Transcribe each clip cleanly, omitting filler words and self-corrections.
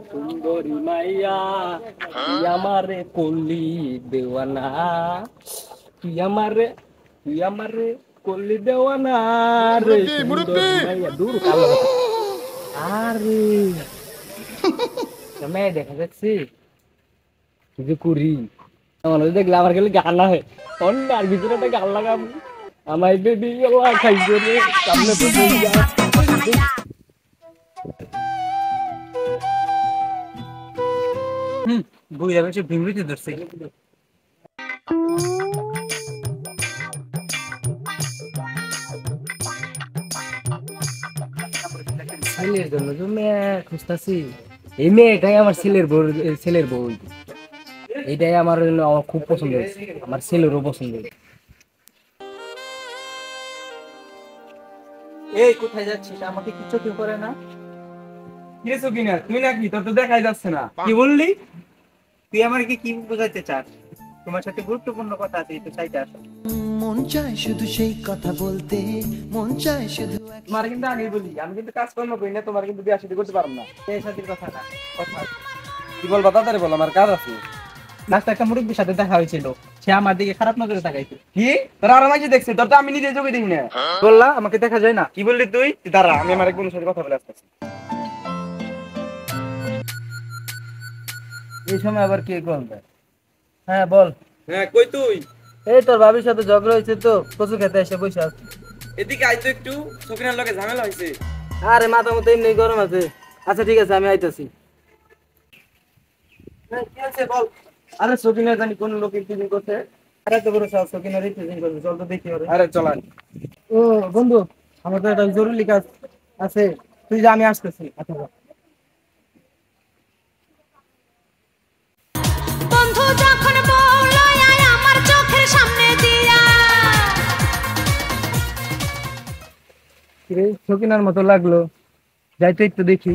সুন্দরী মাইয়া তুই আমারে করলি দেওয়ানা তুই আমারে করলি দেওয়ানা রে সুন্দরী মাইয়া দূর কালো আরে মেয়ে দেখা যাচ্ছে যে করি আমার দেখলে আমার গেলে গান না হয় অন্য আর ভিতরে একটা গান লাগাম আমার বেবি খাইছে রে সামনে তো বই যাবে সে ভিমরিতে ধরছে ছেলের জন্য যে মেয়ে খুঁজতেছি এই মেয়েটাই আমার ছেলের বউ এইটাই আমার খুব পছন্দ হয়েছে আমার ছেলেরও পছন্দ হয়েছে। এই কোথায় যাচ্ছিস আমাকে কিছু কেউ করে না কিছু কিনা তুই নাকি তোর তো দেখাই যাচ্ছে না কি বললি তুই আমাকে কি বোঝাতে চাস তোমার সাথে গুরুত্বপূর্ণ কথা আছে একটু সাইডে আসো মন চায় শুধু সেই কথা বলতে মন চায় শুধু তোমার কিন্তু আগে বলি আমি কিন্তু কাজকর্ম করি না তোমার কিন্তু বিয়ে শাদী করতে পারবো না এই সাথে কথা না কথা কি বলবা তাড়াতাড়ি বল আমার কাজ আছে লাস্টে একটা মুরব্বির সাথে দেখা হয়েছিল সে আমার দিকে খারাপ নজরে তাকাইছে কি তোর আর আমাকে দেখছিস তোর তো আমি নিজে চোখে দেখি না বললা আমাকে দেখা যায় না কি বললি তুই দাঁড়া আমি আমার এক বন্ধুর সাথে কথা বলে আসতেছি এই সময় আবার কে করবে হ্যাঁ বল হ্যাঁ কই তুই এই তোর ভাবির সাথে ঝগড়া হয়েছে তো কচু খেতে এসে বসে আছি এদিকে আইতো একটু সকিনার লগে ঝামেলা হয়েছে আরে মাথা মতো এমনি গরম আছে আচ্ছা ঠিক আছে আমি আইতাছি কি আছে বল আরে সকিনা জানি কোন লোক ইন্টারভিউ করছে আরে তো বড় সাহস কিনা রিপ্রেজেন্ট করবে চল তো দেখি ওরে আরে চল ও বন্ধু আমার তো একটা জরুরি কাজ আছে তুই যা আমি আসতেছি আচ্ছা বন্ধু যখন বললো আয় আমার চোখের সামনে দিয়া কিরে সকিনার মতো লাগলো যাই তো একটু দেখি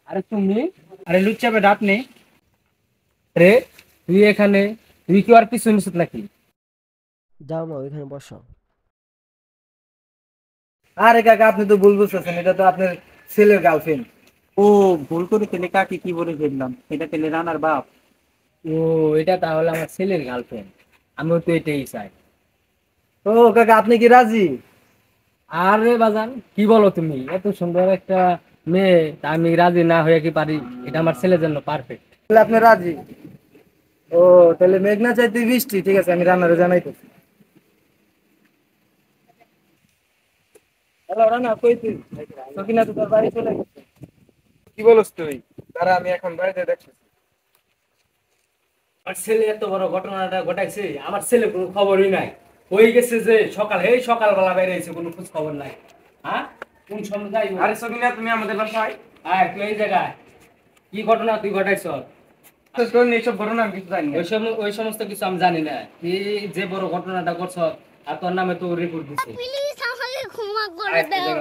আরে তুমি আরে লুচ্চা বেটা আপনি রে তুই এখানে তুই কি আর পিছু নিছিস নাকি যাও মা ওইখানে বসো আরে কাকা আপনি তো ভুল বুঝতেছেন এটা তো আপনার ছেলের গার্লফ্রেন্ড ও ভুল করে তেলে কাকে কি বলে ফেললাম এটা তেলে রানার বাপ ও এটা তাহলে আমার ছেলের গার্লফ্রেন্ড আমিও তো এটাই চাই ও কাকা আপনি কি রাজি আরে বাজান কি বলো তুমি এত সুন্দর একটা মেয়ে তা আমি রাজি না হয়ে কি পারি এটা আমার ছেলের জন্য পারফেক্ট তাহলে আপনি রাজি ও তাহলে মেঘনা চাইতে বৃষ্টি ঠিক আছে আমি রান্নারে জানাইতেছি হ্যালো রানা কই তুই সকিনা তো তোর বাড়ি চলে গেছে কি বলছ তুই দাঁড়া আমি এখন বাড়িতে দেখছি আমার ছেলে এত বড় ঘটনাটা ঘটাইছে আমার ছেলে কোনো খবরই নাই হয়ে গেছে যে সকালবেলা বাইরে এসে কোনো খোঁজ খবর নাই হ্যাঁ কোন সময় যাই আরে সকিনা তুমি আমাদের বাসায় আয় তুই এই জায়গায় কি ঘটনা তুই ঘটাইছ এইসব ঘটনা আমি কিছু জানি না ওই সমস্ত কিছু আমি জানি না তুই যে বড় ঘটনাটা করছ আর তোর নামে তো রিপোর্ট দিছে প্লিজ আমাকে ক্ষমা করে দাও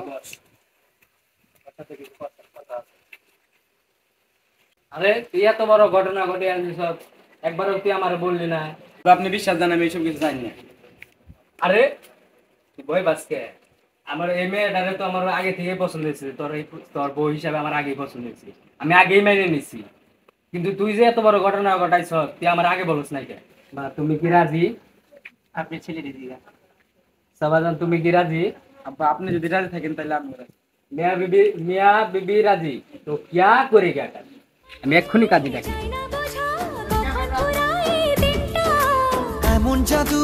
আরে তুই এত বড় ঘটনা ঘটে আনছিস একবারও তুই আমার বললি না আপনি বিশ্বাস জানেন আমি এইসব কিছু জানি না আরে তুই বই বাসকে আমার এই মেয়েটারে তো আমার আগে থেকেই পছন্দ হয়েছে তোর বউ হিসাবে আমার আগেই পছন্দ হয়েছে আমি আগেই মেনে নিছি কিন্তু তুই যে এত বড় ঘটনা ঘটাইছ তুই আমার আগে বলছ না কে বা তুমি কি রাজি আপনি ছেলে দিদি সাবাজান তুমি কি রাজি আব্বা আপনি যদি রাজি থাকেন তাহলে আমি রাজি মিয়া বিবি রাজি তো क्या करेगा আমি এক্ষুনি কাজে ডাকি এমন জাদু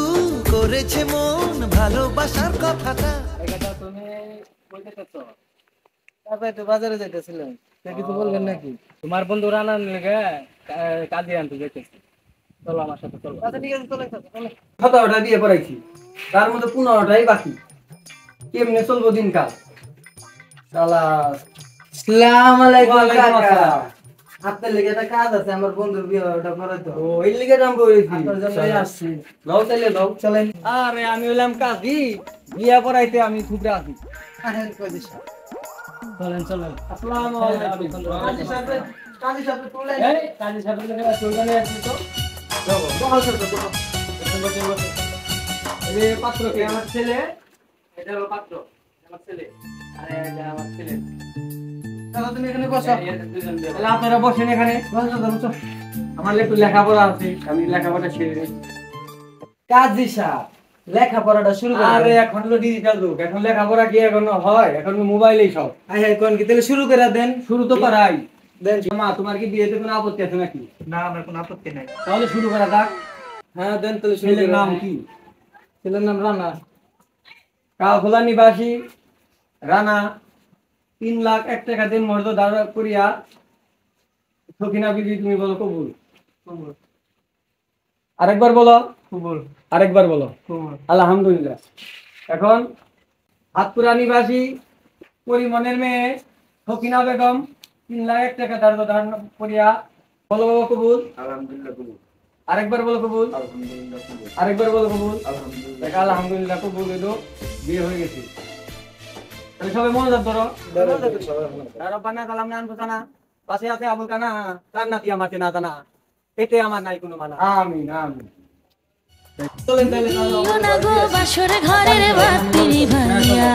করেছে মন ভালোবাসার কথাটা তুমি কইতে চাচ্ছো তারপরে তো বাজারে যাইতেছিলেন কিছু বলবেন নাকি তোমার বন্ধু রানার লেগে কাজে আনতে যাইতেছি চলো আমার সাথে চলো আচ্ছা ঠিক আছে চলে চলে 17টা বিয়ে করাইছি তার মধ্যে 15টাই বাকি কেমনে চলবো দিনকাল শালা আসসালামু আলাইকুম কাকা আপনার লেগে একটা কাজ আছে, আমার বন্ধুর বিয়ে ওটা করে তো। ও এই লিগে নাম বলেছি আপনার জন্যই আসছি। লও তাইলে লও চলেন। আরে আমি হইলাম কাজী বিয়া পড়াইতে আমি খুবরে আছি আসেন কাজী সাহেব। চলেন চলেন আসসালামু আলাইকুম কাজী সাহেব, কাজী সাহেব তুলেন। এই কাজী সাহেবের কাছে চলগানে আসছি তো বহাল করতে বহাল। এই পাত্র কে আমার ছেলে, এটা হলো পাত্র, আমার ছেলে, আরে এটা আমার ছেলে। তাহলে তুমি এখানে বসো। এই দুজন বিয়ে তাহলে আপনারা বসেন এখানে বসো, বসো। আমার একটু লেখাপড়া আছে আমি লেখাপড়া ছেড়ে দিই কাজী সাহেব, লেখাপড়াটা শুরু করে আরে দেন। এখন হলো ডিজিটাল যুগ এখন লেখাপড়া কি এখন হয় এখন মোবাইলেই সব আই হ্যাঁ, কোন কি তাহলে শুরু করে দেন। শুরু তো করাই দেন। মা তোমার কি বিয়েতে কোনো আপত্তি আছে নাকি না, আমার কোনো আপত্তি নাই। তাহলে শুরু করা যাক হ্যাঁ দেন, তাহলে শুরু ছেলের করে নাম দেন। কি ছেলের নাম রানা। কাফলা নিবাসী রানা 3,01,000 টাকা দিন মর্দ দাঁড়া করিয়া সখিনা বিবি তুমি বলো কবুল কবুল, আরেকবার বলো কবুল, আরেকবার বলো কবুল। আলহামদুলিল্লাহ এখন হাতপুরা নিবাসী পরিমনের মেয়ে সখিনা বেগম 3,01,000 টাকা দাঁড় করিয়া বলো বাবা কবুল আলহামদুলিল্লাহ কবুল, আরেকবার বলো কবুল আলহামদুলিল্লাহ কবুল, আরেকবার বলো কবুল আলহামদুলিল্লাহ। দেখা আলহামদুলিল্লাহ কবুল হইলো বিয়ে হয়ে গেছে তাহলে সবাই মনোযোগ ধরো রব্বানা কালাম নান ফুসানা পাশে আছে আবুল কানা তার নাতি আমাকে না জানা এতে আমার নাই কোনো মানা আমিন আমিন চলেন তাহলে দিও না গো বাসর ঘরের বাতি নিভাইয়া